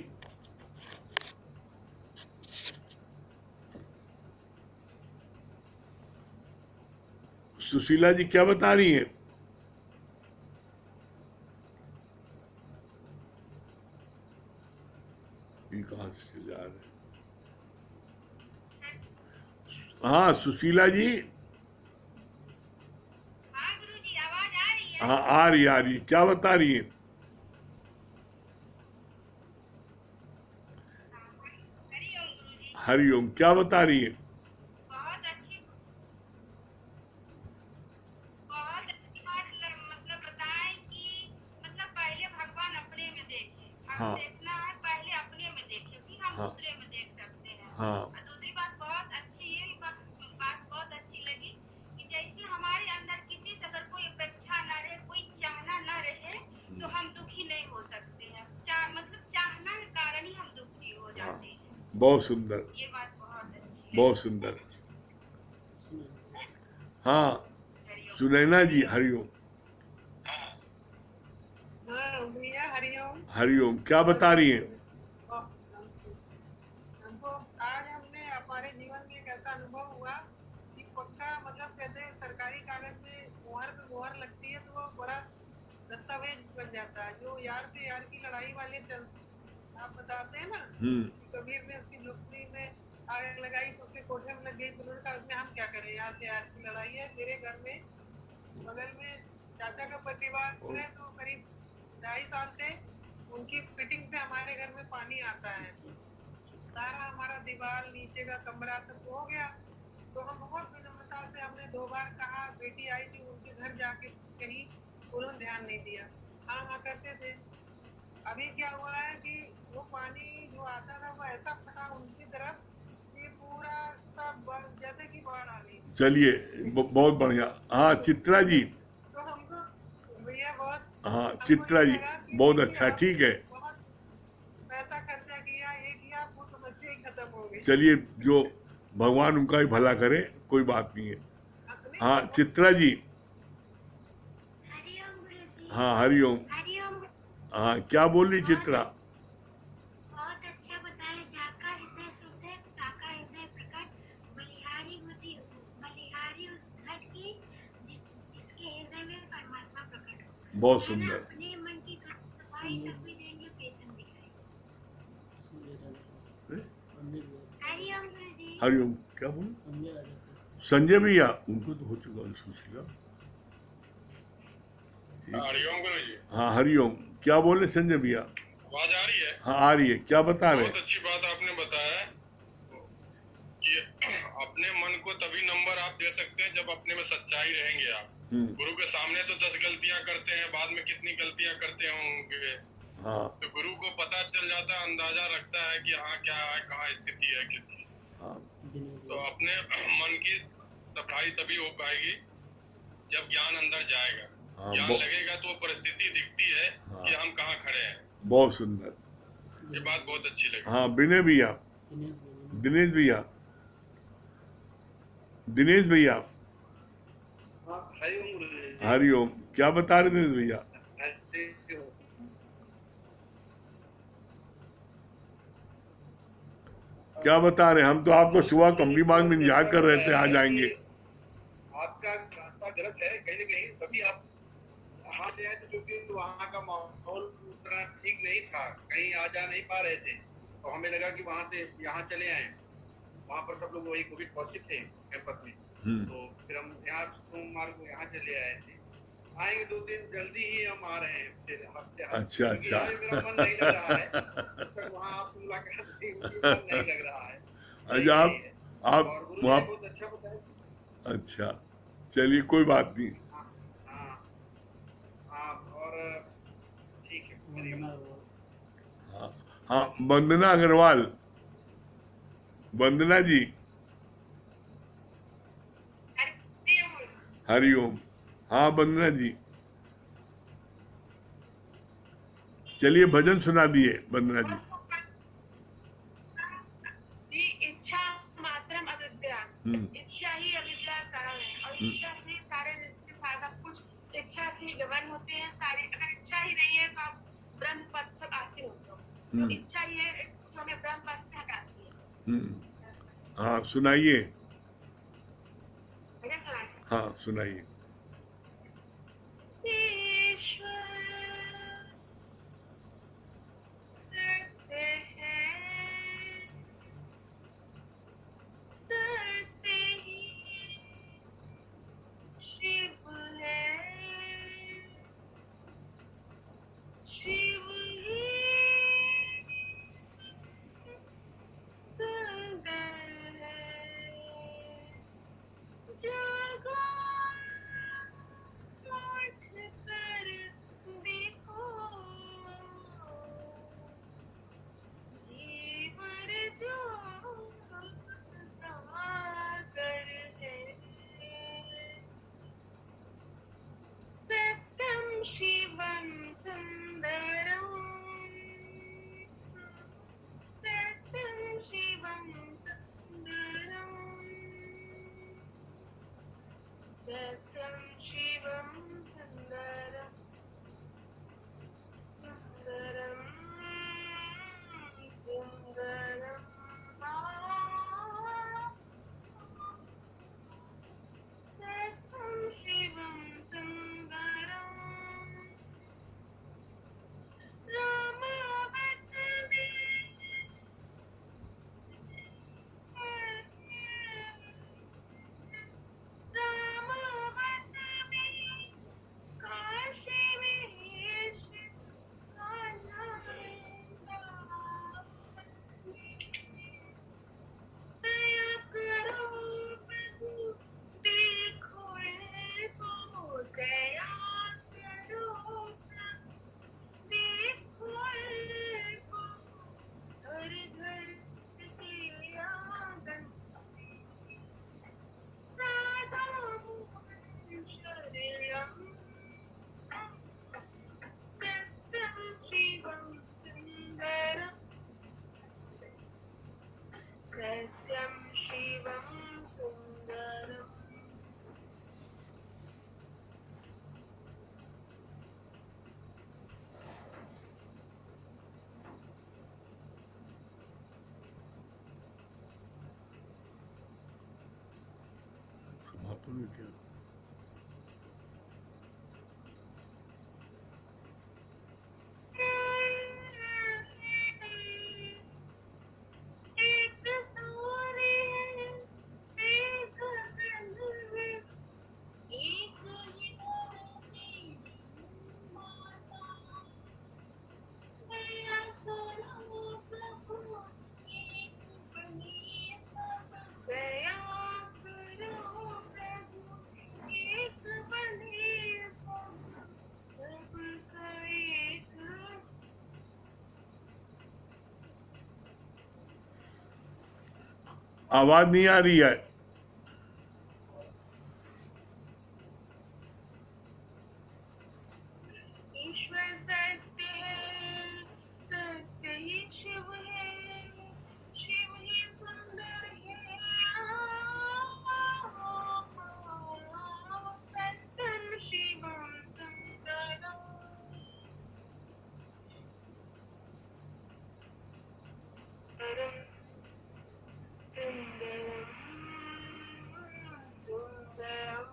सुशीला जी क्या बता रही हैं? ये कहाँ से जा रहे हैं? हाँ सुशीला जी। हाँ गुरुजी, आवाज आ रही है? हाँ आ रही, क्या बता रही है? हरिओम गुरुजी। हरिओम, क्या बता रही है? बहुत अच्छी बात मतलब बताएं कि मतलब पहले भगवान अपने में देखे, हम हाँ देखना है पहले अपने में देखे, फिर हम हाँ दूसरे में देख सकते हैं। हाँ और दूसरी बात बहुत अच्छी, ये बात बहुत अच्छी लगी कि जैसे हमारे अंदर किसी से अगर कोई अपेक्षा ना रहे, कोई चाहना ना रहे, तो हम दुखी नहीं हो सकते हैं। मतलब चाहना के कारण ही हम दुखी हो हाँ, जाते हैं। बहुत सुंदर, ये बात बहुत अच्छी है। बहुत सुंदर। हाँ हरिओम। सुनैना जी, हरिओम। हाँ भैया हरिओम। हरिओम, क्या बता रही हैं? हमको आज हमने हमारे जीवन में एक ऐसा अनुभव हुआ कि पक्का मतलब कहते हैं सरकारी कागज में मुहर पे मुहर लगती है तो वो बड़ा दस्तावेज बन जाता है। जो यार से यार की लड़ाई वाले आप बताते हैं ना कि कबीर ने उसकी झोपड़ी में आग लगाई तो उसके कोठे में लग गई, तो उन्होंने कहा उसमें हम क्या करें, यार से यार की लड़ाई है। मेरे घर में बगल में चाचा का परिवार है, तो करीब 2.5 साल से उनकी फिटिंग से हमारे घर में पानी आता है। सारा हमारा दीवार नीचे का कमरा सब हो गया, तो हम बहुत विनम्रता से हमने 2 बार कहा, बेटी आई थी उनके घर जाके कहीं, उन्होंने ध्यान नहीं दिया, हाँ हाँ करते थे। अभी क्या हुआ है कि वो पानी जो आता था वो ऐसा फटा उनकी तरफ कि पूरा सब जैसे कि बाढ़ आ गई। चलिए बहुत बढ़िया। हाँ चित्रा जी। तो हमको भैया बहुत हाँ हमको चित्रा ये जी, लगा कि बहुत देखिए अच्छा, आप ठीक है। बहुत पैसा खर्चा किया, ये किया, वो समस्या ही खत्म हो गई। चलिए, जो भगवान उनका ही भला करे, कोई बात नहीं है। हाँ चित्रा जी। हरिओम गुरुजी। हाँ हरिओम। हरिओम। हाँ क्या बोल रही चित्रा? बहुत अच्छा बताया। जाका हृदय शुद्ध है, ताका हृदय प्रकट, बलिहारी उस घट की जिसके हृदय में परमात्मा प्रकट हो। बहुत है ना, सुंदर। अपने मन की सफाई तभी देंगे पेतन दिखाई। हरिओम गुरुजी। हरिओम, क्या बोल? संजय भैया, उनको तो हो चुका सुशीला। हरिओम गुरुजी। हाँ हरिओम, क्या बोल रहे संजय भैया? आवाज आ रही है? हाँ आ रही है, क्या बता रहे? बहुत अच्छी बात आपने बताया कि अपने मन को तभी नंबर आप दे सकते हैं जब अपने में सच्चाई रहेंगे आप। गुरु के सामने तो 10 गलतियां करते हैं, बाद में कितनी गलतियां करते होंगे। हाँ तो गुरु को पता चल जाता है, अंदाजा रखता है कि हाँ क्या है, कहाँ स्थिति है किसकी। हाँ तो अपने मन की सफाई तभी हो पाएगी जब ज्ञान अंदर जाएगा। हाँ, ज्ञान लगेगा तो परिस्थिति दिखती है हाँ, कि हम कहाँ खड़े हैं। बहुत सुंदर। ये बात बहुत अच्छी लगी। हाँ विनय भैया, दिनेश भैया, दिनेश भैया। हरिओम, क्या बता रहे दिनेश भैया? क्या बता रहे? हम तो आपको सुबह कंपनी बाग में इंतजार कर रहे थे, आ जाएंगे। आपका रास्ता गलत है, कहीं न कहीं तभी आप हाथ चले आए थे, क्योंकि वहाँ का माहौल उतना ठीक नहीं था, कहीं आ जा नहीं पा रहे थे, तो हमें लगा कि वहाँ से यहाँ चले आए। वहाँ पर सब लोग वही कोविड पॉजिटिव थे कैंपस में, तो फिर हम यहाँ सोमवार को यहाँ चले आए थे। आएंगे 2 दिन जल्दी ही, हम आ रहे हैं फिर हफ्ते। अच्छा क्योंकि अच्छा। यहाँ मेरा मन नहीं लग रहा है, जब तक वहाँ आपसे मुलाकात नहीं हुई मन नहीं लग रहा है। अच्छा, यही है। आप और गुरु जी वहाँ, ने बहुत अच्छा बताया। अच्छा चलिए कोई बात नहीं। हाँ हाँ हाँ, और ठीक है, हरिओम। हाँ हाँ, वंदना अग्रवाल, वंदना जी, हरिओम। हाँ वंदना जी, चलिए भजन सुना दिए वंदना जी। इच्छा मात्रम अविद्या, इच्छा ही अविद्या का कारण है, और इच्छा से सारे रिश्ते सारा कुछ इच्छा से ही गवर्न होते हैं सारे। अगर इच्छा ही नहीं है तो आप ब्रह्म पद सब आसीन होते हो, तो इच्छा ही है जो हमें ब्रह्म पद से हटाती है। हाँ सुनाइए। भजन सुनाए। हाँ सुनाइए। ईश्वर सत्य है, सत्य ही शिव है, शिव ही सुंदर है। जागो उठ कर देखो, जीवन जो जागर है। सत्यम शिवम सुंदरम, सत्यम शिवम सुंदरम, सत्यम शिवम सुंदरम, सुंदरम सुंदरम। सत्यम शिवम सुंदरम, रामावत रामावत में, काशी में दया करो प्रभु, देखो इनको, दया करो प्रभु, देखो इनको, घर घर के आंगन राधा मोहन शरणम, सत्यम शिवम सुंदरम, सत्यम शिवम सुंदरम। समापन में क्या? एक सूर्य है, एक चंद्र है, एक ही धरती माता, दया करो प्रभु, एक बनी सब, दया करो प्रभु, एक बनी सब, सबका एक आवाज नहीं आ रही है। ईश्वर सत्य है, सत्य ही शिव है, शिव ही सुंदर है। सत्यम शिवम सुंदरम, सुंदरम सुंदरम सुंदरम।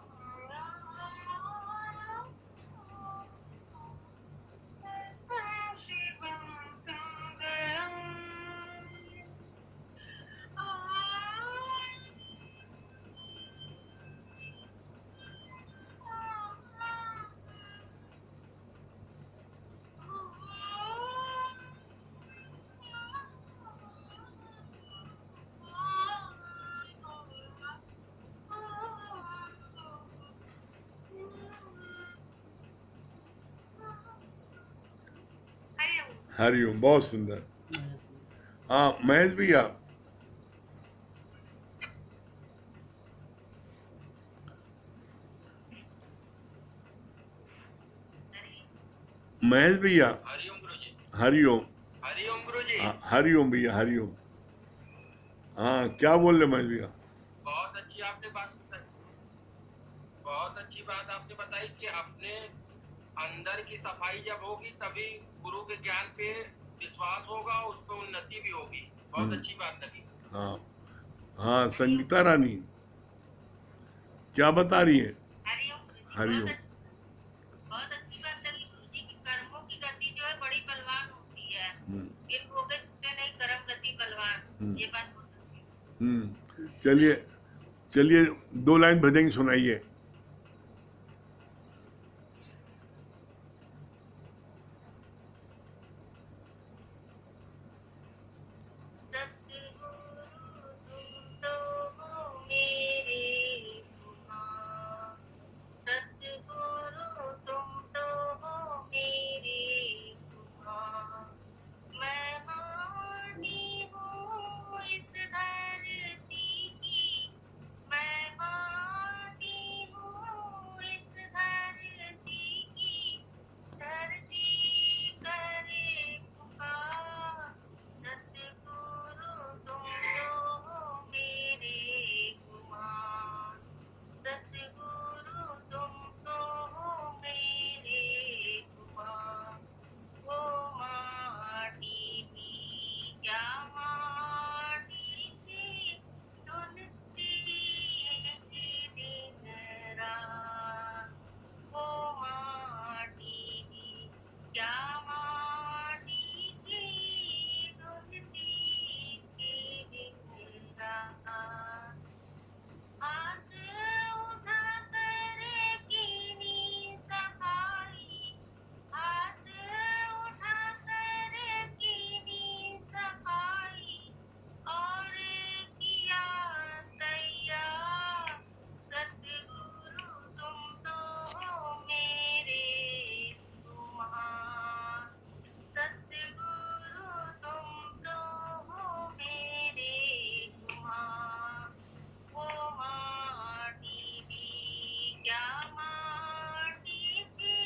हरिओम, बहुत सुंदर। हाँ महेश भैया, महेश भैया, हरिओम गुरुजी। हरिओम। हरिओम गुरुजी। हरिओम भैया, हरिओम। हाँ क्या बोल रहे महेश भैया? बहुत अच्छी आपने बात बताई, बहुत अच्छी बात आपने बताई कि अपने अंदर की सफाई जब होगी तभी गुरु के ज्ञान पे विश्वास होगा, उस पर उन्नति भी होगी। बहुत अच्छी बात लगी। हाँ हाँ, संगीता रानी क्या बता रही है? हरिओम गुरुजी। हरिओम। बहुत अच्छी बात लगी गुरुजी की कर्मों की गति जो है बड़ी बलवान होती है। फिर हो गए छूटे नहीं कर्म गति बलवान, ये बात बहुत अच्छी। चलिए चलिए, 2 लाइन भजन सुनाइए। सतगुरु तुम तो हो मेरे गुमान, सतगुरु तुम तो हो मेरे गुमान। मैं माटी हूँ इस धरती की, मैं माटी हूँ इस धरती की, धरती करे पुकार। सतगुरु तुम तो हो मेरे गुमान, सतगुरु तुम तो हो मेरे गुमान। वो माटी भी क्या माटी थी, धुलती थी दिन रात। वो माटी भी क्या माटी थी, धुलती थी दिन रात। हाथ उठा कर कीनी सफाई, हाथ उठा कर कीनी सफाई, और किया तैयार। सतगुरु तुम तो हो मेरे गुमान, सतगुरु तुम तो हो मेरे गुमान। वो माटी भी क्या माटी थी।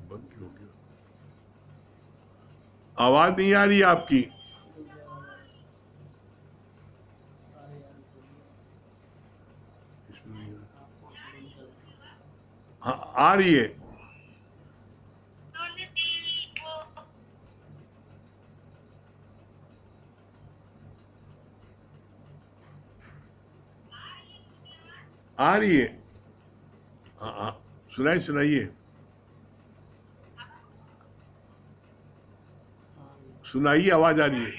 बंद क्यों हो गया? आवाज नहीं आ रही आपकी। हाँ आ रही है। धुलती वो आ रही है। हाँ हाँ, सुनाइए। सुनाइए, आवाज आ रही है।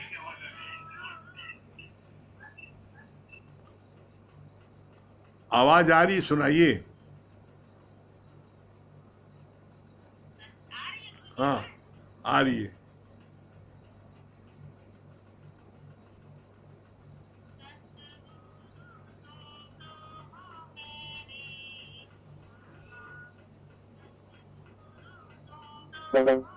आवाज आ रही है, सुनाइए। हाँ आ रही है। तुम तो हो